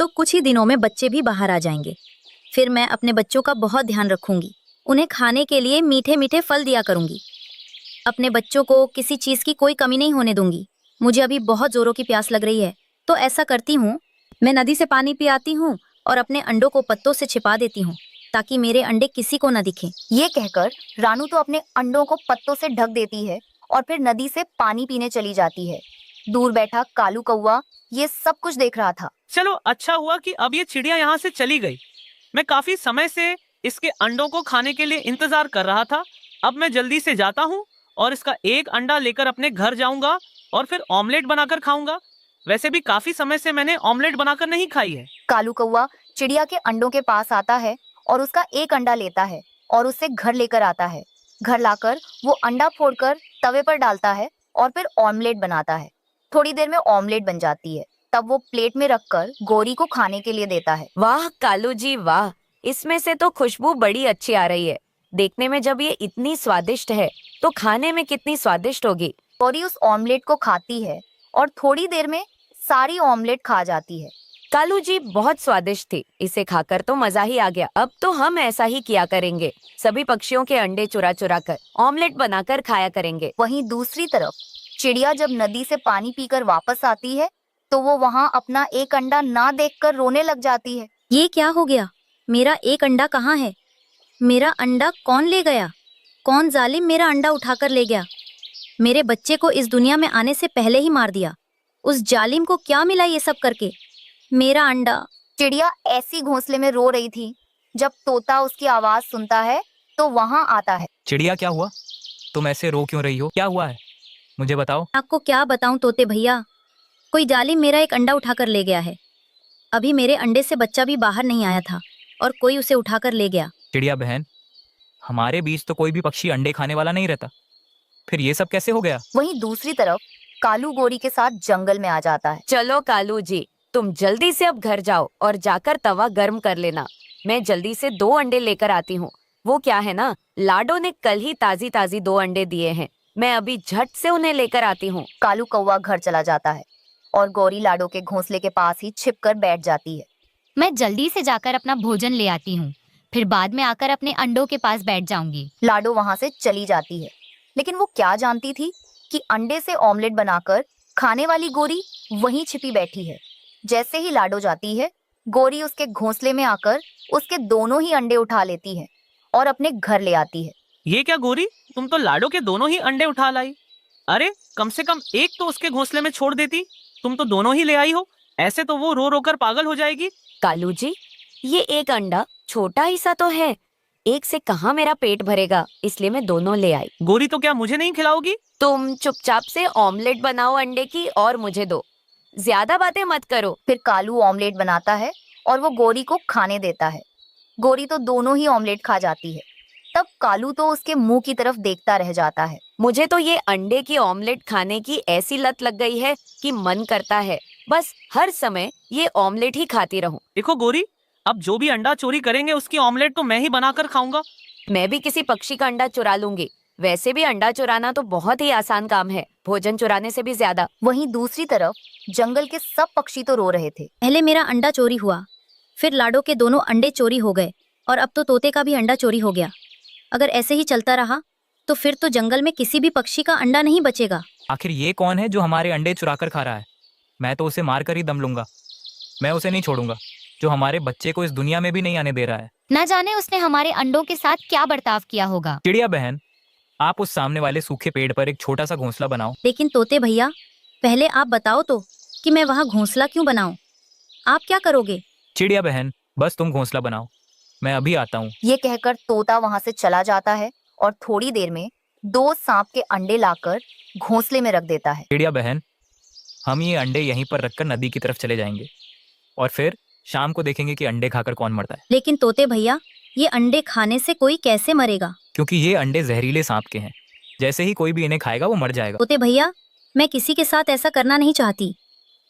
तो कुछ ही दिनों में बच्चे भी बाहर आ जाएंगे। फिर मैं अपने बच्चों का बहुत ध्यान रखूंगी। उन्हें खाने के लिए मीठे मीठे फल दिया करूंगी। अपने बच्चों को किसी चीज की कोई कमी नहीं होने दूंगी। मुझे अभी बहुत जोरों की प्यास लग रही है, तो ऐसा करती हूँ, मैं नदी से पानी पियाती हूँ और अपने अंडों को पत्तों से छिपा देती हूँ ताकि मेरे अंडे किसी को न दिखें। ये कहकर रानू तो अपने अंडों को पत्तों से ढक देती है और फिर नदी से पानी पीने चली जाती है। दूर बैठा कालू कौवा ये सब कुछ देख रहा था। चलो अच्छा हुआ कि अब ये चिड़िया यहाँ से चली गई। मैं काफी समय से इसके अंडों को खाने के लिए इंतजार कर रहा था। अब मैं जल्दी से जाता हूँ और इसका एक अंडा लेकर अपने घर जाऊंगा और फिर ऑमलेट बनाकर खाऊंगा। वैसे भी काफी समय से मैंने ऑमलेट बनाकर नहीं खाई है। कालू कौवा चिड़िया के अंडों के पास आता है और उसका एक अंडा लेता है और उसे घर लेकर आता है। घर लाकर वो अंडा फोड़कर तवे पर डालता है और फिर ऑमलेट बनाता है। थोड़ी देर में ऑमलेट बन जाती है। तब वो प्लेट में रखकर गौरी को खाने के लिए देता है। वाह कालू जी वाह, इसमें से तो खुशबू बड़ी अच्छी आ रही है। देखने में जब ये इतनी स्वादिष्ट है तो खाने में कितनी स्वादिष्ट होगी। गौरी उस ऑमलेट को खाती है और थोड़ी देर में सारी ऑमलेट खा जाती है। कालू जी बहुत स्वादिष्ट थी, इसे खाकर तो मजा ही आ गया। अब तो हम ऐसा ही किया करेंगे, सभी पक्षियों के अंडे चुरा चुरा कर ऑमलेट बनाकर खाया करेंगे। वहीं दूसरी तरफ चिड़िया जब नदी से पानी पीकर वापस आती है तो वो वहाँ अपना एक अंडा ना देखकर रोने लग जाती है। ये क्या हो गया? मेरा एक अंडा कहाँ है? मेरा अंडा कौन ले गया? कौन जालिम मेरा अंडा उठाकर ले गया? मेरे बच्चे को इस दुनिया में आने से पहले ही मार दिया। उस जालिम को क्या मिला ये सब करके? मेरा अंडा। चिड़िया ऐसी घोंसले में रो रही थी। जब तोता उसकी आवाज सुनता है तो वहाँ आता है। चिड़िया क्या हुआ? तुम ऐसे रो क्यों रही हो? क्या हुआ है? मुझे बताओ। आपको क्या बताऊं तोते भैया, कोई जालिम मेरा एक अंडा उठाकर ले गया है। अभी मेरे अंडे से बच्चा भी बाहर नहीं आया था और कोई उसे उठाकर ले गया। चिड़िया बहन, हमारे बीच तो कोई भी पक्षी अंडे खाने वाला नहीं रहता, फिर ये सब कैसे हो गया? वहीं दूसरी तरफ कालू गौरी के साथ जंगल में आ जाता है। चलो कालू जी, तुम जल्दी से अब घर जाओ और जाकर तवा गर्म कर लेना। मैं जल्दी से 2 अंडे लेकर आती हूँ। वो क्या है ना, लाडो ने कल ही ताजी ताजी 2 अंडे दिए हैं। मैं अभी झट से उन्हें लेकर आती हूँ। कालू कौवा घर चला जाता है और गौरी लाडो के घोंसले के पास ही छिपकर बैठ जाती है। मैं जल्दी से जाकर अपना भोजन ले आती हूँ, फिर बाद में आकर अपने अंडों के पास बैठ जाऊंगी। लाडो वहाँ से चली जाती है, लेकिन वो क्या जानती थी कि अंडे से ऑमलेट बनाकर खाने वाली गौरी वहीं छिपी बैठी है। जैसे ही लाडो जाती है, गौरी उसके घोंसले में आकर उसके दोनों ही अंडे उठा लेती है और अपने घर ले आती है। ये क्या गौरी, तुम तो लाडो के दोनों ही अंडे उठा लाई। अरे कम से कम एक तो उसके घोंसले में छोड़ देती, तुम तो दोनों ही ले आई हो। ऐसे तो वो रो रो कर पागल हो जाएगी। कालू जी, ये एक अंडा छोटा ही सा तो है, एक से कहाँ मेरा पेट भरेगा, इसलिए मैं दोनों ले आई। गौरी तो क्या मुझे नहीं खिलाओगी? तुम चुपचाप से ऑमलेट बनाओ अंडे की और मुझे दो, ज्यादा बातें मत करो। फिर कालू ऑमलेट बनाता है और वो गौरी को खाने देता है। गौरी तो दोनों ही ऑमलेट खा जाती है। तब कालू तो उसके मुंह की तरफ देखता रह जाता है। मुझे तो ये अंडे की ऑमलेट खाने की ऐसी लत लग गई है कि मन करता है बस हर समय ये ऑमलेट ही खाती रहूं। देखो गौरी, अब जो भी अंडा चोरी करेंगे उसकी ऑमलेट तो मैं ही बनाकर खाऊंगा। मैं भी किसी पक्षी का अंडा चुरा लूंगी। वैसे भी अंडा चुराना तो बहुत ही आसान काम है, भोजन चुराने से भी ज्यादा। वहीं दूसरी तरफ जंगल के सब पक्षी तो रो रहे थे। पहले मेरा अंडा चोरी हुआ, फिर लाडो के दोनों अंडे चोरी हो गए और अब तो तोते का भी अंडा चोरी हो गया। अगर ऐसे ही चलता रहा तो फिर तो जंगल में किसी भी पक्षी का अंडा नहीं बचेगा। आखिर ये कौन है जो हमारे अंडे चुरा कर खा रहा है? मैं तो उसे मार कर ही दम लूंगा। मैं उसे नहीं छोड़ूंगा जो हमारे बच्चे को इस दुनिया में भी नहीं आने दे रहा है। न जाने उसने हमारे अंडों के साथ क्या बर्ताव किया होगा। चिड़िया बहन, आप उस सामने वाले सूखे पेड़ पर एक छोटा सा घोंसला बनाओ। लेकिन तोते भैया, पहले आप बताओ तो कि मैं वहाँ घोंसला क्यों बनाऊं? आप क्या करोगे? चिड़िया बहन, बस तुम घोंसला बनाओ, मैं अभी आता हूँ। ये कहकर तोता वहाँ से चला जाता है और थोड़ी देर में 2 सांप के अंडे लाकर घोंसले में रख देता है। चिड़िया बहन, हम ये अंडे यहीं पर रखकर नदी की तरफ चले जाएंगे और फिर शाम को देखेंगे कि अंडे खाकर कौन मरता है। लेकिन तोते भैया, ये अंडे खाने से कोई कैसे मरेगा? क्योंकि ये अंडे जहरीले सांप के हैं। जैसे ही कोई भी इन्हें खाएगा वो मर जाएगा। तोते भैया, मैं किसी के साथ ऐसा करना नहीं चाहती,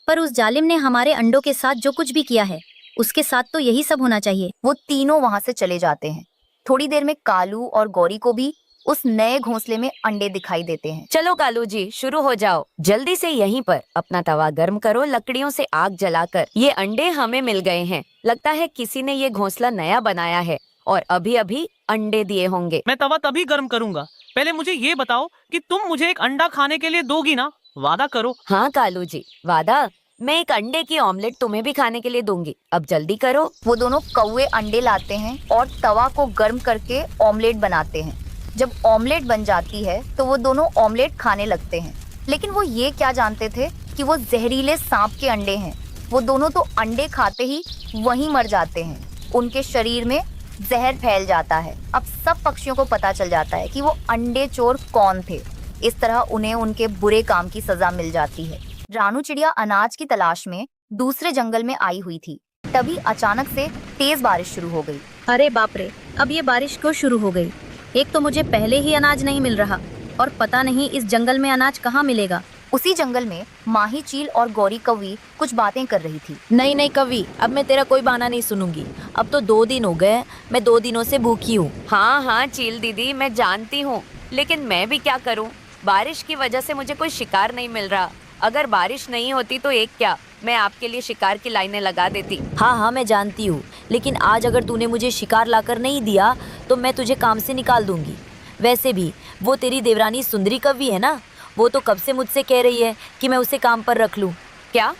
पर उस जालिम ने हमारे अंडों के साथ जो कुछ भी किया है उसके साथ तो यही सब होना चाहिए। वो तीनों वहाँ से चले जाते हैं। थोड़ी देर में कालू और गौरी को भी उस नए घोंसले में अंडे दिखाई देते हैं। चलो कालू जी, शुरू हो जाओ। जल्दी से यहीं पर अपना तवा गर्म करो, लकड़ियों से आग जलाकर। ये अंडे हमें मिल गए हैं। लगता है किसी ने ये घोंसला नया बनाया है और अभी अभी अंडे दिए होंगे। मैं तवा तभी गर्म करूंगा। पहले मुझे ये बताओ कि तुम मुझे एक अंडा खाने के लिए दोगी ना? वादा करो। हाँ कालू जी, वादा। मैं एक अंडे की ऑमलेट तुम्हें भी खाने के लिए दूंगी। अब जल्दी करो। वो दोनों कौवे अंडे लाते हैं और तवा को गर्म करके ऑमलेट बनाते हैं। जब ऑमलेट बन जाती है तो वो दोनों ऑमलेट खाने लगते हैं। लेकिन वो ये क्या जानते थे कि वो जहरीले सांप के अंडे हैं। वो दोनों तो अंडे खाते ही वहीं मर जाते हैं। उनके शरीर में जहर फैल जाता है। अब सब पक्षियों को पता चल जाता है कि वो अंडे चोर कौन थे। इस तरह उन्हें उनके बुरे काम की सजा मिल जाती है। रानू चिड़िया अनाज की तलाश में दूसरे जंगल में आई हुई थी। तभी अचानक से तेज बारिश शुरू हो गई। अरे बाप रे, अब ये बारिश क्यों शुरू हो गई? एक तो मुझे पहले ही अनाज नहीं मिल रहा और पता नहीं इस जंगल में अनाज कहाँ मिलेगा। उसी जंगल में माही चील और गौरी कौवी कुछ बातें कर रही थी। नहीं नहीं कवि, अब मैं तेरा कोई बहाना नहीं सुनूंगी। अब तो 2 दिन हो गए, मैं 2 दिनों से भूखी हूँ। हाँ हाँ चील दीदी, मैं जानती हूँ, लेकिन मैं भी क्या करूँ। बारिश की वजह से मुझे कोई शिकार नहीं मिल रहा। अगर बारिश नहीं होती तो एक क्या, मैं आपके लिए शिकार की लाइनें लगा देती। हाँ हाँ मैं जानती हूँ, लेकिन आज अगर तूने मुझे शिकार लाकर नहीं दिया तो मैं तुझे काम से निकाल दूंगी। वैसे भी वो तेरी देवरानी सुंदरी कवि है ना, वो तो कब से मुझसे कह रही है कि मैं उसे काम पर रख लूँ। क्या?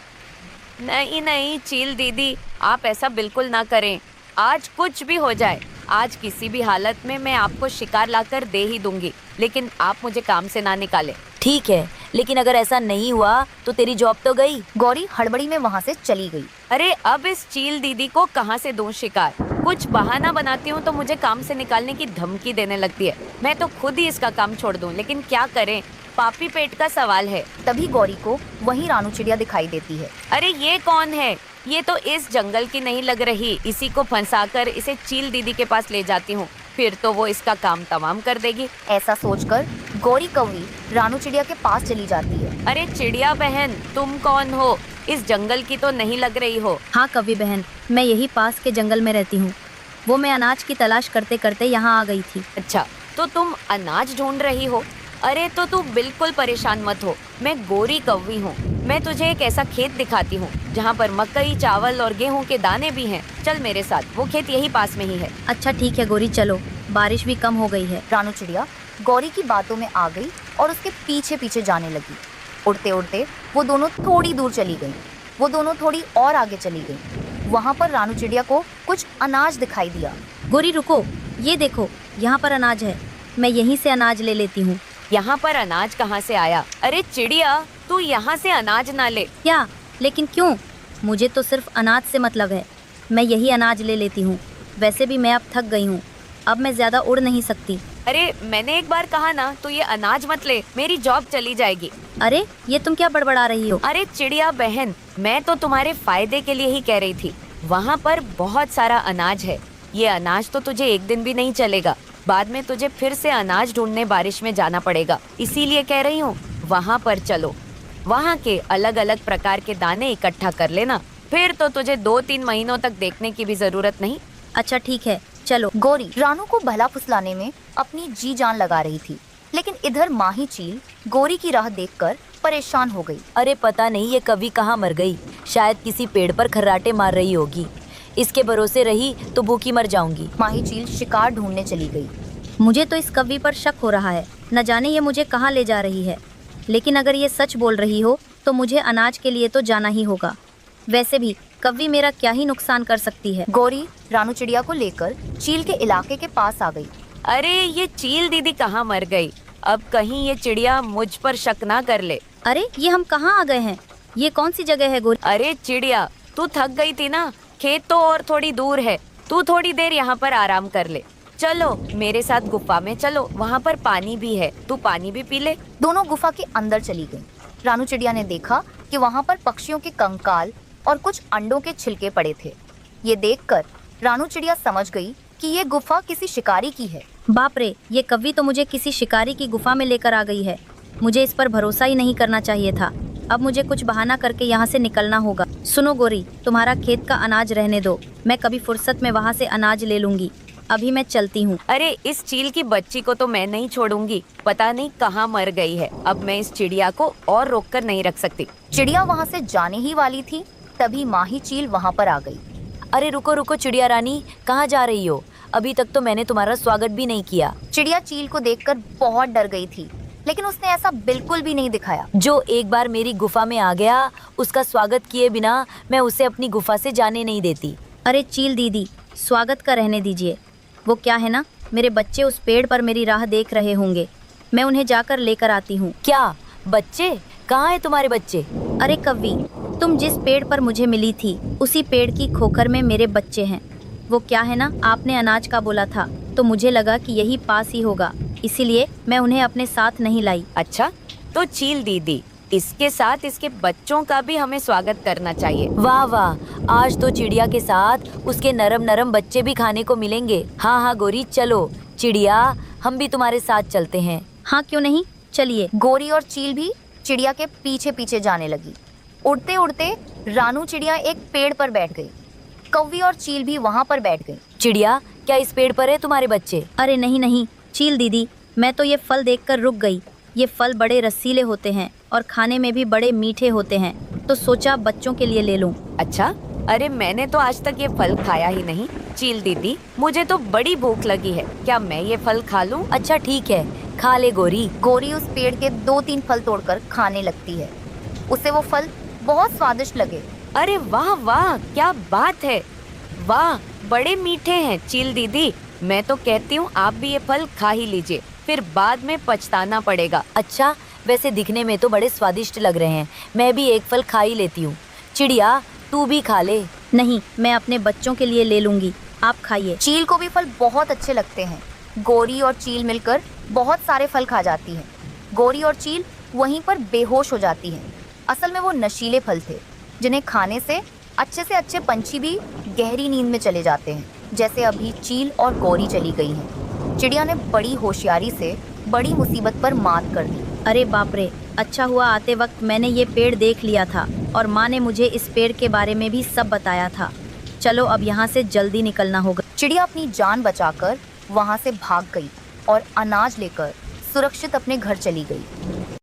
नहीं नहीं चील दीदी, आप ऐसा बिल्कुल ना करें। आज कुछ भी हो जाए, आज किसी भी हालत में मैं आपको शिकार लाकर दे ही दूंगी, लेकिन आप मुझे काम से ना निकालें। ठीक है, लेकिन अगर ऐसा नहीं हुआ तो तेरी जॉब तो गई। गौरी हड़बड़ी में वहाँ से चली गई। अरे अब इस चील दीदी को कहाँ से दूं शिकार। कुछ बहाना बनाती हूँ तो मुझे काम से निकालने की धमकी देने लगती है। मैं तो खुद ही इसका काम छोड़ दूं, लेकिन क्या करें, पापी पेट का सवाल है। तभी गौरी को वहीं रानू चिड़िया दिखाई देती है। अरे ये कौन है? ये तो इस जंगल की नहीं लग रही। इसी को फंसाकर इसे चील दीदी के पास ले जाती हूँ, फिर तो वो इसका काम तमाम कर देगी। ऐसा सोचकर गौरी कौवी रानू चिड़िया के पास चली जाती है। अरे चिड़िया बहन, तुम कौन हो? इस जंगल की तो नहीं लग रही हो। हाँ कवि बहन, मैं यही पास के जंगल में रहती हूँ। वो मैं अनाज की तलाश करते करते यहाँ आ गई थी। अच्छा, तो तुम अनाज ढूंढ रही हो? अरे तो तू बिल्कुल परेशान मत हो, मैं गोरी कौवी हूँ। मैं तुझे एक ऐसा खेत दिखाती हूँ जहाँ पर मकई, चावल और गेहूँ के दाने भी हैं। चल मेरे साथ, वो खेत यही पास में ही है। अच्छा ठीक है गोरी, चलो, बारिश भी कम हो गई है। रानू चिड़िया गौरी की बातों में आ गई और उसके पीछे पीछे जाने लगी। उड़ते उड़ते वो दोनों थोड़ी दूर चली गई। वो दोनों थोड़ी और आगे चली गई। वहाँ पर रानू चिड़िया को कुछ अनाज दिखाई दिया। गोरी रुको, ये देखो, यहाँ पर अनाज है। मैं यहीं से अनाज ले लेती हूँ। यहाँ पर अनाज कहाँ से आया? अरे चिड़िया, तू यहाँ से अनाज ना ले। क्या? लेकिन क्यों? मुझे तो सिर्फ अनाज से मतलब है। मैं यही अनाज ले लेती हूँ। वैसे भी मैं अब थक गई हूँ, अब मैं ज्यादा उड़ नहीं सकती। अरे मैंने एक बार कहा ना, तू ये अनाज मत ले, मेरी जॉब चली जाएगी। अरे ये तुम क्या बड़बड़ा रही हो? अरे चिड़िया बहन, मैं तो तुम्हारे फायदे के लिए ही कह रही थी। वहाँ पर बहुत सारा अनाज है। ये अनाज तो तुझे एक दिन भी नहीं चलेगा। बाद में तुझे फिर से अनाज ढूंढने बारिश में जाना पड़ेगा। इसीलिए कह रही हूँ, वहाँ पर चलो। वहाँ के अलग अलग प्रकार के दाने इकट्ठा कर लेना, फिर तो तुझे 2-3 महीनों तक देखने की भी जरूरत नहीं। अच्छा ठीक है, चलो। गौरी रानू को भला फुसलाने में अपनी जी जान लगा रही थी, लेकिन इधर माही चील गौरी की राह देखकर परेशान हो गई। अरे पता नहीं ये कवि कहाँ मर गई, शायद किसी पेड़ पर खर्राटे मार रही होगी। इसके भरोसे रही तो भूखी मर जाऊंगी। माही चील शिकार ढूंढने चली गई। मुझे तो इस कवि पर शक हो रहा है, न जाने ये मुझे कहाँ ले जा रही है। लेकिन अगर ये सच बोल रही हो तो मुझे अनाज के लिए तो जाना ही होगा। वैसे भी कवि मेरा क्या ही नुकसान कर सकती है। गौरी रानू चिड़िया को लेकर चील के इलाके के पास आ गई। अरे ये चील दीदी कहाँ मर गई? अब कहीं ये चिड़िया मुझ पर शक ना कर ले। अरे ये हम कहाँ आ गए हैं? ये कौन सी जगह है गोरी? अरे चिड़िया, तू थक गई थी ना, खेत तो और थोड़ी दूर है, तू थोड़ी देर यहाँ पर आराम कर ले। चलो मेरे साथ गुफा में चलो, वहाँ पर पानी भी है, तू पानी भी पी ले। दोनों गुफा के अंदर चली गईं। रानू चिड़िया ने देखा कि वहाँ पर पक्षियों के कंकाल और कुछ अंडों के छिलके पड़े थे। ये देखकर रानू चिड़िया समझ गई कि ये गुफा किसी शिकारी की है। बाप रे, ये कवि तो मुझे किसी शिकारी की गुफा में लेकर आ गई है। मुझे इस पर भरोसा ही नहीं करना चाहिए था। अब मुझे कुछ बहाना करके यहाँ से निकलना होगा। सुनो गोरी, तुम्हारा खेत का अनाज रहने दो, मैं कभी फुर्सत में वहाँ से अनाज ले लूंगी। अभी मैं चलती हूँ। अरे इस चील की बच्ची को तो मैं नहीं छोड़ूंगी, पता नहीं कहाँ मर गई है। अब मैं इस चिड़िया को और रोक कर नहीं रख सकती। चिड़िया वहाँ से जाने ही वाली थी, तभी माही चील वहाँ पर आ गई। अरे रुको रुको चिड़िया रानी, कहाँ जा रही हो? अभी तक तो मैंने तुम्हारा स्वागत भी नहीं किया। चिड़िया चील को देखकर बहुत डर गई थी, लेकिन उसने ऐसा बिल्कुल भी नहीं दिखाया। जो एक बार मेरी गुफा में आ गया, उसका स्वागत किए बिना मैं उसे अपनी गुफा से जाने नहीं देती। अरे चील दीदी, स्वागत का रहने दीजिए। वो क्या है ना, मेरे बच्चे उस पेड़ पर मेरी राह देख रहे होंगे। मैं उन्हें जाकर लेकर आती हूँ। क्या बच्चे? कहाँ है तुम्हारे बच्चे? अरे कव्वी, तुम जिस पेड़ पर मुझे मिली थी, उसी पेड़ की खोखर में मेरे बच्चे हैं। वो क्या है ना, आपने अनाज का बोला था, तो मुझे लगा कि यही पास ही होगा, इसीलिए मैं उन्हें अपने साथ नहीं लाई। अच्छा, तो चील दीदी, इसके साथ इसके बच्चों का भी हमें स्वागत करना चाहिए। वाह वाह, आज तो चिड़िया के साथ उसके नरम नरम बच्चे भी खाने को मिलेंगे। हाँ हाँ गोरी, चलो चिड़िया, हम भी तुम्हारे साथ चलते हैं। हाँ क्यों नहीं, चलिए। गोरी और चील भी चिड़िया के पीछे पीछे जाने लगी। उड़ते उड़ते रानू चिड़िया एक पेड़ पर बैठ गई। कौवी और चील भी वहाँ पर बैठ गई। चिड़िया, क्या इस पेड़ पर है तुम्हारे बच्चे? अरे नहीं नहीं चील दीदी, मैं तो ये फल देखकर रुक गई। ये फल बड़े रसीले होते हैं और खाने में भी बड़े मीठे होते हैं, तो सोचा बच्चों के लिए ले लूं। अच्छा, अरे मैंने तो आज तक ये फल खाया ही नहीं। चील दीदी, मुझे तो बड़ी भूख लगी है, क्या मैं ये फल खा लूं? अच्छा ठीक है, खा ले गोरी। गोरी उस पेड़ के 2-3 फल तोड़कर खाने लगती है। उसे वो फल बहुत स्वादिष्ट लगे। अरे वाह वाह, क्या बात है, वाह बड़े मीठे हैं। चील दीदी, मैं तो कहती हूँ आप भी ये फल खा ही लीजिए, फिर बाद में पछताना पड़ेगा। अच्छा, वैसे दिखने में तो बड़े स्वादिष्ट लग रहे हैं, मैं भी एक फल खा ही लेती हूँ। चिड़िया, तू भी खा ले। नहीं, मैं अपने बच्चों के लिए ले लूंगी, आप खाइए। चील को भी फल बहुत अच्छे लगते हैं। गोरी और चील मिलकर बहुत सारे फल खा जाती हैं। गोरी और चील वहीं पर बेहोश हो जाती हैं। असल में वो नशीले फल थे, जिन्हें खाने से अच्छे पंछी भी गहरी नींद में चले जाते हैं, जैसे अभी चील और गोरी चली गई हैं। चिड़िया ने बड़ी होशियारी से बड़ी मुसीबत पर मात कर दी। अरे बाप रे, अच्छा हुआ आते वक्त मैंने ये पेड़ देख लिया था और माँ ने मुझे इस पेड़ के बारे में भी सब बताया था। चलो अब यहाँ से जल्दी निकलना होगा। चिड़िया अपनी जान बचाकर वहाँ से भाग गई और अनाज लेकर सुरक्षित अपने घर चली गई।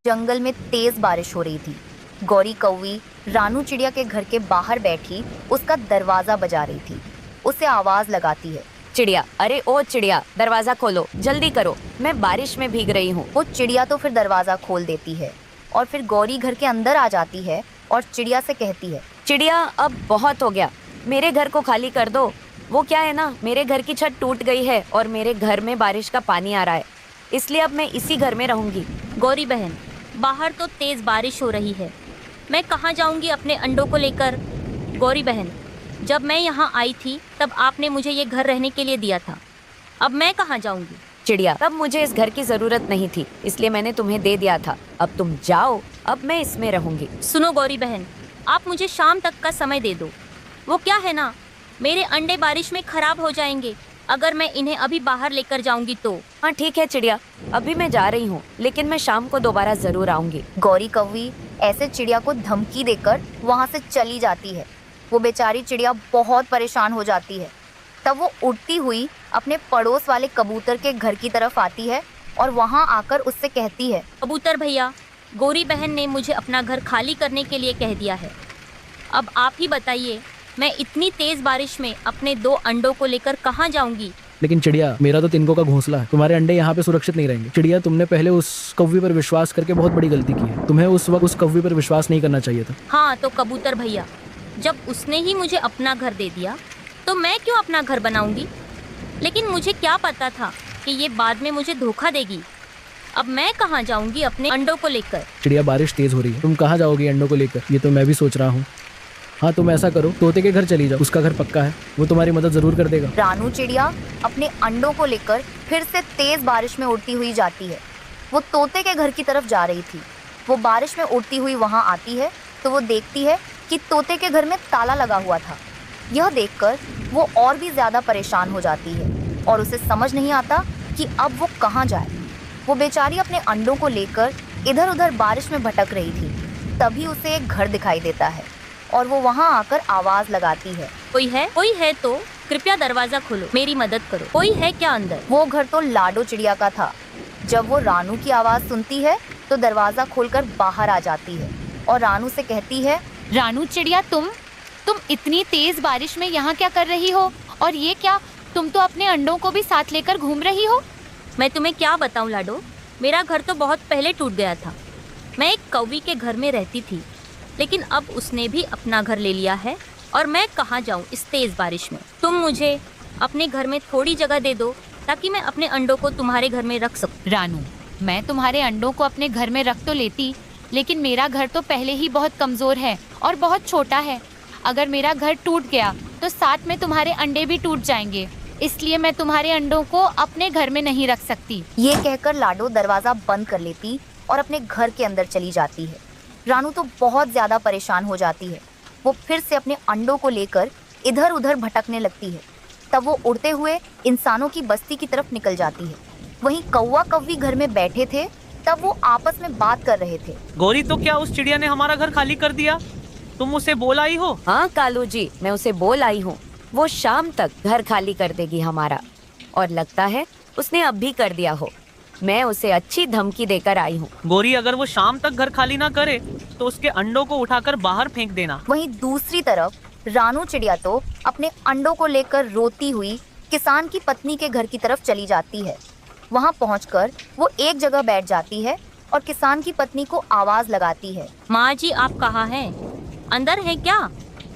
जंगल में तेज बारिश हो रही थी। गौरी कौवी रानू चिड़िया के घर के बाहर बैठी उसका दरवाजा बजा रही थी। उसे आवाज लगाती है, चिड़िया, अरे ओ चिड़िया, दरवाजा खोलो, जल्दी करो, मैं बारिश में भीग रही हूँ। वो चिड़िया तो फिर दरवाजा खोल देती है और फिर गौरी घर के अंदर आ जाती है और चिड़िया से कहती है, चिड़िया अब बहुत हो गया, मेरे घर को खाली कर दो। वो क्या है ना, मेरे घर की छत टूट गई है और मेरे घर में बारिश का पानी आ रहा है, इसलिए अब मैं इसी घर में रहूंगी। गौरी बहन, बाहर तो तेज बारिश हो रही है, मैं कहाँ जाऊंगी अपने अंडों को लेकर। गौरी बहन, जब मैं यहाँ आई थी तब आपने मुझे ये घर रहने के लिए दिया था, अब मैं कहाँ जाऊंगी। चिड़िया, तब मुझे इस घर की जरूरत नहीं थी, इसलिए मैंने तुम्हें दे दिया था, अब तुम जाओ, अब मैं इसमें रहूंगी। सुनो गौरी बहन, आप मुझे शाम तक का समय दे दो। वो क्या है ना, मेरे अंडे बारिश में खराब हो जाएंगे अगर मैं इन्हें अभी बाहर लेकर जाऊंगी तो। हाँ ठीक है चिड़िया, अभी मैं जा रही हूँ, लेकिन मैं शाम को दोबारा जरूर आऊंगी। गौरी कौवी ऐसे चिड़िया को धमकी देकर वहाँ से चली जाती है। वो बेचारी चिड़िया बहुत परेशान हो जाती है। तब वो उड़ती हुई अपने पड़ोस वाले कबूतर के घर की तरफ आती है और वहाँ आकर उससे कहती है, कबूतर भैया, गौरी बहन ने मुझे अपना घर खाली करने के लिए कह दिया है, अब आप ही बताइए मैं इतनी तेज बारिश में अपने 2 अंडों को लेकर कहाँ जाऊंगी। लेकिन चिड़िया, मेरा तो तिनकों का घोंसला है, तुम्हारे अंडे यहाँ पे सुरक्षित नहीं रहेंगे। चिड़िया, तुमने पहले उस कौवी पर विश्वास करके बहुत बड़ी गलती की है, तुम्हें उस वक्त उस कौवी पर विश्वास नहीं करना चाहिए था। हाँ तो कबूतर भैया, जब उसने ही मुझे अपना घर दे दिया तो मैं क्यों अपना घर बनाऊंगी। लेकिन मुझे क्या पता था कि ये बाद में मुझे धोखा देगी। अब मैं कहाँ जाऊंगी अपने अंडों को लेकर। चिड़िया, बारिश तेज हो रही है, तुम कहाँ जाओगी अंडों को लेकर, ये तो मैं भी सोच रहा हूँ। हाँ तुम ऐसा करो, तोते के घर चली जाओ, उसका घर पक्का है, वो तुम्हारी मदद जरूर कर देगा। रानू चिड़िया अपने अंडों को लेकर फिर से तेज बारिश में उड़ती हुई जाती है। वो तोते के घर की तरफ जा रही थी। वो बारिश में उड़ती हुई वहाँ आती है तो वो देखती है कि तोते के घर में ताला लगा हुआ था। यह देखकर वो और भी ज़्यादा परेशान हो जाती है और उसे समझ नहीं आता कि अब वो कहाँ जाए। वो बेचारी अपने अंडों को लेकर इधर उधर बारिश में भटक रही थी। तभी उसे एक घर दिखाई देता है और वो वहाँ आकर आवाज लगाती है। कोई है तो कृपया दरवाजा खोलो, मेरी मदद करो। कोई है क्या अंदर? वो घर तो लाडो चिड़िया का था। जब वो रानू की आवाज सुनती है तो दरवाजा खोलकर बाहर आ जाती है और रानू से कहती है, रानू चिड़िया, तुम इतनी तेज बारिश में यहाँ क्या कर रही हो? और ये क्या, तुम तो अपने अंडों को भी साथ लेकर घूम रही हो? मैं तुम्हें क्या बताऊं लाडो, मेरा घर तो बहुत पहले टूट गया था। मैं एक कौवी के घर में रहती थी, लेकिन अब उसने भी अपना घर ले लिया है और मैं कहाँ जाऊं इस तेज बारिश में। तुम मुझे अपने घर में थोड़ी जगह दे दो ताकि मैं अपने अंडों को तुम्हारे घर में रख सकूं। रानू, मैं तुम्हारे अंडों को अपने घर में रख तो लेती, लेकिन मेरा घर तो पहले ही बहुत कमजोर है और बहुत छोटा है। अगर मेरा घर टूट गया तो साथ में तुम्हारे अंडे भी टूट जाएंगे, इसलिए मैं तुम्हारे अंडों को अपने घर में नहीं रख सकती। ये कहकर लाडो दरवाजा बंद कर लेती और अपने घर के अंदर चली जाती है। रानू तो बहुत ज्यादा परेशान हो जाती है। वो फिर से अपने अंडों को लेकर इधर उधर भटकने लगती है। तब वो उड़ते हुए इंसानों की बस्ती की तरफ निकल जाती है। वहीं कौवा कौवी घर में बैठे थे, तब वो आपस में बात कर रहे थे। गौरी, तो क्या उस चिड़िया ने हमारा घर खाली कर दिया? तुम उसे बोल आई हो? हाँ कालू जी, मैं उसे बोल आई हूँ, वो शाम तक घर खाली कर देगी हमारा। और लगता है उसने अब भी कर दिया हो। मैं उसे अच्छी धमकी देकर आई हूँ। गौरी, अगर वो शाम तक घर खाली ना करे तो उसके अंडों को उठाकर बाहर फेंक देना। वहीं दूसरी तरफ रानू चिड़िया तो अपने अंडों को लेकर रोती हुई किसान की पत्नी के घर की तरफ चली जाती है। वहां पहुंचकर वो एक जगह बैठ जाती है और किसान की पत्नी को आवाज लगाती है, माँ जी, आप कहाँ हैं? अंदर है क्या?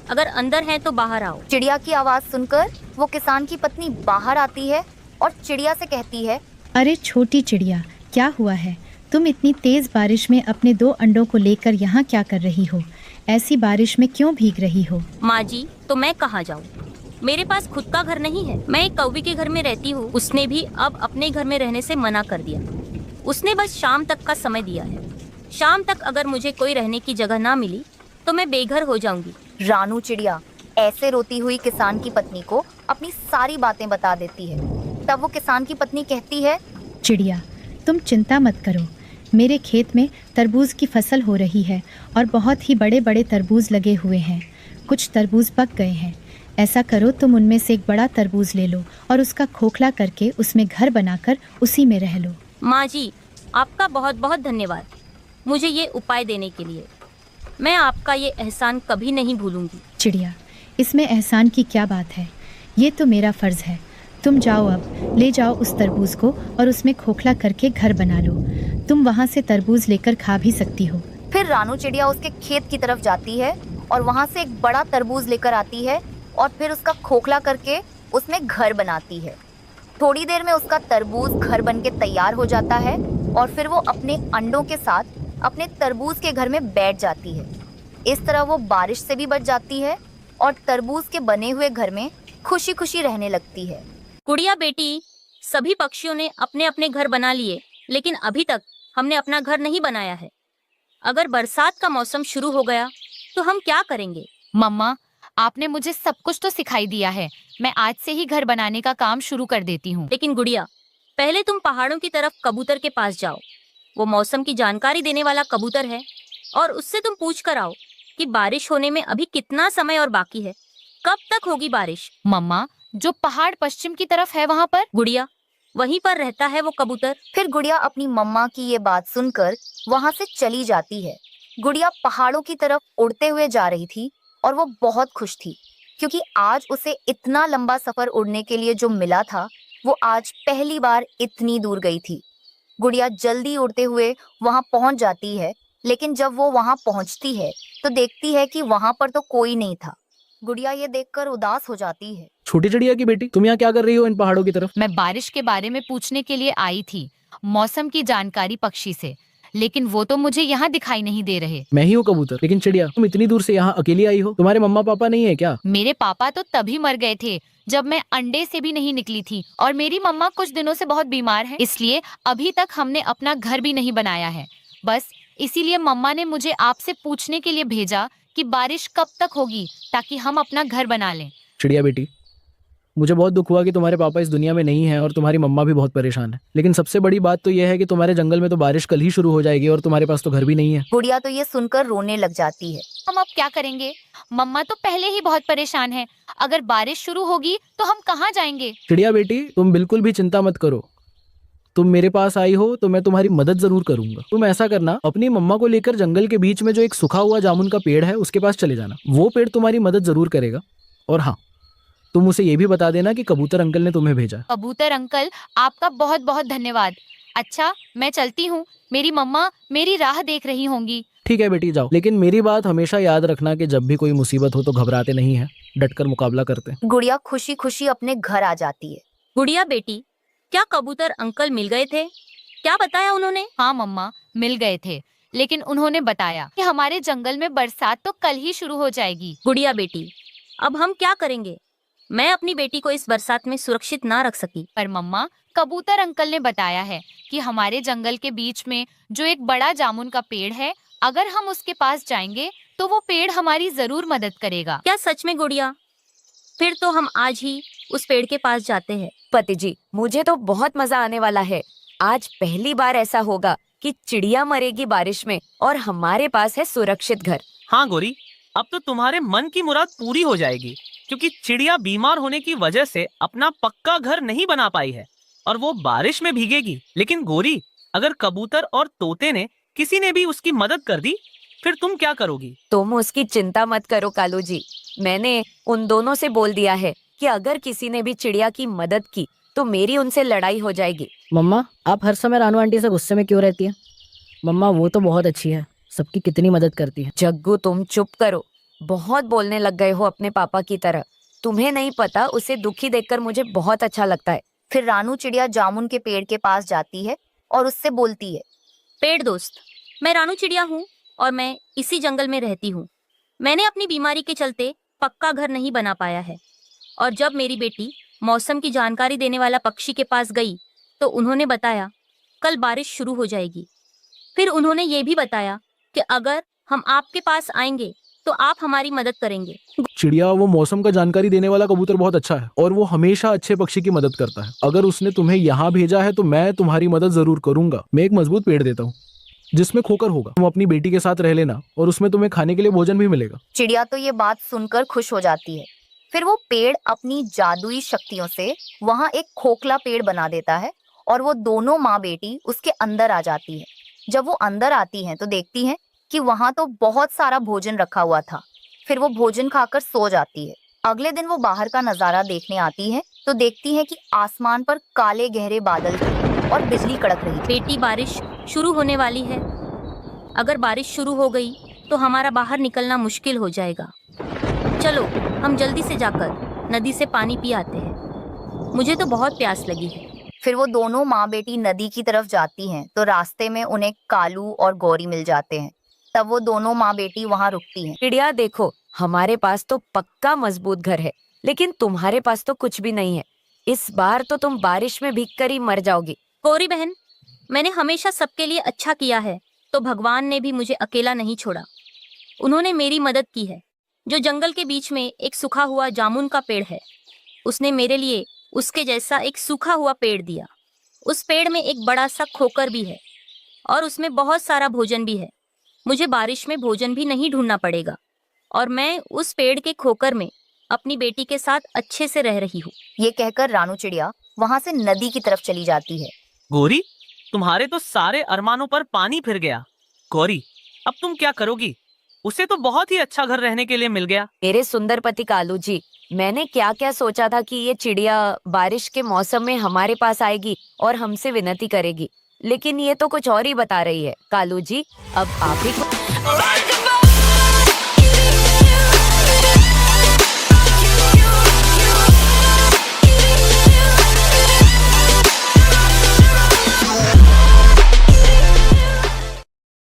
अगर अंदर है तो बाहर आओ। चिड़िया की आवाज सुनकर वो किसान की पत्नी बाहर आती है और चिड़िया से कहती है, अरे छोटी चिड़िया, क्या हुआ है? तुम इतनी तेज बारिश में अपने 2 अंडों को लेकर यहाँ क्या कर रही हो? ऐसी बारिश में क्यों भीग रही हो? माँ जी, तो मैं कहाँ जाऊँ? मेरे पास खुद का घर नहीं है। मैं एक कौवी के घर में रहती हूँ। उसने भी अब अपने घर में रहने से मना कर दिया। उसने बस शाम तक का समय दिया है। शाम तक अगर मुझे कोई रहने की जगह ना मिली तो मैं बेघर हो जाऊंगी। रानू चिड़िया ऐसे रोती हुई किसान की पत्नी को अपनी सारी बातें बता देती है। तब वो किसान की पत्नी कहती है, चिड़िया, तुम चिंता मत करो। मेरे खेत में तरबूज की फसल हो रही है और बहुत ही बड़े बड़े तरबूज लगे हुए हैं। कुछ तरबूज पक गए हैं। ऐसा करो, तुम उनमें से एक बड़ा तरबूज ले लो और उसका खोखला करके उसमें घर बनाकर उसी में रह लो। माँ जी, आपका बहुत बहुत धन्यवाद मुझे ये उपाय देने के लिए। मैं आपका ये एहसान कभी नहीं भूलूंगी। चिड़िया, इसमें एहसान की क्या बात है? ये तो मेरा फर्ज है। तुम जाओ, अब ले जाओ उस तरबूज को और उसमें खोखला करके घर बना लो। तुम वहाँ से तरबूज लेकर खा भी सकती हो। फिर रानू चिड़िया उसके खेत की तरफ जाती है और वहाँ से एक बड़ा तरबूज लेकर आती है और फिर उसका खोखला करके उसमें घर बनाती है। थोड़ी देर में उसका तरबूज घर बनके तैयार हो जाता है और फिर वो अपने अंडों के साथ अपने तरबूज के घर में बैठ जाती है। इस तरह वो बारिश से भी बच जाती है और तरबूज के बने हुए घर में खुशी खुशी रहने लगती है। गुड़िया बेटी, सभी पक्षियों ने अपने अपने घर बना लिए, लेकिन अभी तक हमने अपना घर नहीं बनाया है। अगर बरसात का मौसम शुरू हो गया तो हम क्या करेंगे? मम्मा, आपने मुझे सब कुछ तो सिखाई दिया है। मैं आज से ही घर बनाने का काम शुरू कर देती हूँ। लेकिन गुड़िया, पहले तुम पहाड़ों की तरफ कबूतर के पास जाओ। वो मौसम की जानकारी देने वाला कबूतर है और उससे तुम पूछ कर आओ कि बारिश होने में अभी कितना समय और बाकी है, कब तक होगी बारिश। मम्मा, जो पहाड़ पश्चिम की तरफ है वहाँ पर? गुड़िया, वहीं पर रहता है वो कबूतर। फिर गुड़िया अपनी मम्मा की ये बात सुनकर वहाँ से चली जाती है। गुड़िया पहाड़ों की तरफ उड़ते हुए जा रही थी और वो बहुत खुश थी क्योंकि आज उसे इतना लंबा सफर उड़ने के लिए जो मिला था, वो आज पहली बार इतनी दूर गई थी। गुड़िया जल्दी उड़ते हुए वहाँ पहुँच जाती है, लेकिन जब वो वहाँ पहुँचती है तो देखती है कि वहाँ पर तो कोई नहीं था। गुड़िया ये देखकर उदास हो जाती है। छोटी चिड़िया की बेटी, तुम यहाँ क्या कर रही हो इन पहाड़ों की तरफ? मैं बारिश के बारे में पूछने के लिए आई थी, मौसम की जानकारी पक्षी से, लेकिन वो तो मुझे यहाँ दिखाई नहीं दे रहे। मैं ही हूँ कबूतर। लेकिन चिड़िया, तुम इतनी दूर से यहाँ अकेली आई हो? तुम्हारे मम्मा पापा नहीं है क्या? मेरे पापा तो तभी मर गए थे जब मैं अंडे से भी नहीं निकली थी, और मेरी मम्मा कुछ दिनों से बहुत बीमार है, इसलिए अभी तक हमने अपना घर भी नहीं बनाया है। बस इसीलिए मम्मा ने मुझे आपसे पूछने के लिए भेजा कि बारिश कब तक होगी ताकि हम अपना घर बना लें। चिड़िया बेटी, मुझे बहुत दुख हुआ कि तुम्हारे पापा इस दुनिया में नहीं है और तुम्हारी मम्मा भी बहुत परेशान है। लेकिन सबसे बड़ी बात तो यह है कि तुम्हारे जंगल में तो बारिश कल ही शुरू हो जाएगी और तुम्हारे पास तो घर भी नहीं है। गुड़िया तो ये सुनकर रोने लग जाती है। हम अब क्या करेंगे? मम्मा तो पहले ही बहुत परेशान है। अगर बारिश शुरू होगी तो हम कहाँ जाएंगे? चिड़िया बेटी, तुम बिल्कुल भी चिंता मत करो। तुम मेरे पास आई हो तो मैं तुम्हारी मदद जरूर करूंगा। तुम ऐसा करना, अपनी मम्मा को लेकर जंगल के बीच में जो एक सूखा हुआ जामुन का पेड़ है उसके पास चले जाना। वो पेड़ तुम्हारी मदद जरूर करेगा। और हाँ, तुम उसे ये भी बता देना कि कबूतर अंकल ने तुम्हें भेजा। कबूतर अंकल, आपका बहुत बहुत धन्यवाद। अच्छा, मैं चलती हूँ। मेरी मम्मा मेरी राह देख रही होंगी। ठीक है बेटी, जाओ। लेकिन मेरी बात हमेशा याद रखना कि जब भी कोई मुसीबत हो तो घबराते नहीं है, डटकर मुकाबला करते हैं। गुड़िया खुशी खुशी अपने घर आ जाती है। गुड़िया बेटी, क्या कबूतर अंकल मिल गए थे? क्या बताया उन्होंने? हाँ मम्मा, मिल गए थे, लेकिन उन्होंने बताया कि हमारे जंगल में बरसात तो कल ही शुरू हो जाएगी। गुड़िया बेटी, अब हम क्या करेंगे? मैं अपनी बेटी को इस बरसात में सुरक्षित ना रख सकी। पर मम्मा, कबूतर अंकल ने बताया है कि हमारे जंगल के बीच में जो एक बड़ा जामुन का पेड़ है, अगर हम उसके पास जाएंगे तो वो पेड़ हमारी जरूर मदद करेगा। क्या सच में गुड़िया? फिर तो हम आज ही उस पेड़ के पास जाते हैं। पति जी, मुझे तो बहुत मजा आने वाला है। आज पहली बार ऐसा होगा कि चिड़िया मरेगी बारिश में और हमारे पास है सुरक्षित घर। हाँ गोरी, अब तो तुम्हारे मन की मुराद पूरी हो जाएगी, क्योंकि चिड़िया बीमार होने की वजह से अपना पक्का घर नहीं बना पाई है और वो बारिश में भीगेगी। लेकिन गोरी, अगर कबूतर और तोते ने किसी ने भी उसकी मदद कर दी, फिर तुम क्या करोगी? तुम उसकी चिंता मत करो कालू जी। मैंने उन दोनों से बोल दिया है कि अगर किसी ने भी चिड़िया की मदद की तो मेरी उनसे लड़ाई हो जाएगी। मम्मा, आप हर समय रानू आंटी से गुस्से में क्यों रहती हैं? मम्मा, वो तो बहुत अच्छी है, सबकी कितनी मदद करती है। जग्गू, तुम चुप करो। बहुत बोलने लग गए हो अपने पापा की तरह। तुम्हें नहीं पता, उसे दुखी देखकर मुझे बहुत अच्छा लगता है। फिर रानू चिड़िया जामुन के पेड़ के पास जाती है और उससे बोलती है। पेड़ दोस्त, मैं रानू चिड़िया हूँ और मैं इसी जंगल में रहती हूँ। मैंने अपनी बीमारी के चलते पक्का घर नहीं बना पाया है और जब मेरी बेटी मौसम की जानकारी देने वाला पक्षी के पास गई तो उन्होंने बताया कल बारिश शुरू हो जाएगी। फिर उन्होंने ये भी बताया कि अगर हम आपके पास आएंगे तो आप हमारी मदद करेंगे। चिड़िया, वो मौसम का जानकारी देने वाला कबूतर बहुत अच्छा है और वो हमेशा अच्छे पक्षी की मदद करता है। अगर उसने तुम्हें यहाँ भेजा है तो मैं तुम्हारी मदद जरूर करूंगा। मैं एक मजबूत पेड़ देता हूँ जिसमें खोकर होगा। तुम अपनी बेटी के साथ रह लेना और उसमें तुम्हें खाने के लिए भोजन भी मिलेगा। चिड़िया तो ये बात सुनकर खुश हो जाती है। फिर वो पेड़ अपनी जादुई शक्तियों से वहाँ एक खोखला पेड़ बना देता है और वो दोनों माँ बेटी उसके अंदर आ जाती है। जब वो अंदर आती हैं तो देखती हैं कि वहाँ तो बहुत सारा भोजन रखा हुआ था। फिर वो भोजन खाकर सो जाती है। अगले दिन वो बाहर का नजारा देखने आती है तो देखती है कि आसमान पर काले गहरे बादल थे और बिजली कड़क रही थी। बेटी, बारिश शुरू होने वाली है। अगर बारिश शुरू हो गई तो हमारा बाहर निकलना मुश्किल हो जाएगा। चलो हम जल्दी से जाकर नदी से पानी पी आते हैं। मुझे तो बहुत प्यास लगी है। फिर वो दोनों माँ बेटी नदी की तरफ जाती हैं तो रास्ते में उन्हें कालू और गौरी मिल जाते हैं। तब वो दोनों माँ बेटी वहाँ रुकती हैं। चिड़िया देखो, हमारे पास तो पक्का मजबूत घर है, लेकिन तुम्हारे पास तो कुछ भी नहीं है। इस बार तो तुम बारिश में भीगकर ही मर जाओगी। गौरी बहन, मैंने हमेशा सबके लिए अच्छा किया है तो भगवान ने भी मुझे अकेला नहीं छोड़ा। उन्होंने मेरी मदद की है। जो जंगल के बीच में एक सूखा हुआ जामुन का पेड़ है, उसने मेरे लिए उसके जैसा एक सूखा हुआ पेड़ दिया। उस पेड़ में एक बड़ा सा खोकर भी है और उसमें बहुत सारा भोजन भी है। मुझे बारिश में भोजन भी नहीं ढूंढना पड़ेगा और मैं उस पेड़ के खोकर में अपनी बेटी के साथ अच्छे से रह रही हूँ। ये कहकर रानू चिड़िया वहाँ से नदी की तरफ चली जाती है। गोरी, तुम्हारे तो सारे अरमानों पर पानी फिर गया। गौरी, अब तुम क्या करोगी? उसे तो बहुत ही अच्छा घर रहने के लिए मिल गया। मेरे सुंदर पति कालू जी, मैंने क्या क्या सोचा था कि ये चिड़िया बारिश के मौसम में हमारे पास आएगी और हमसे विनती करेगी, लेकिन ये तो कुछ और ही बता रही है। कालू जी, अब आप ही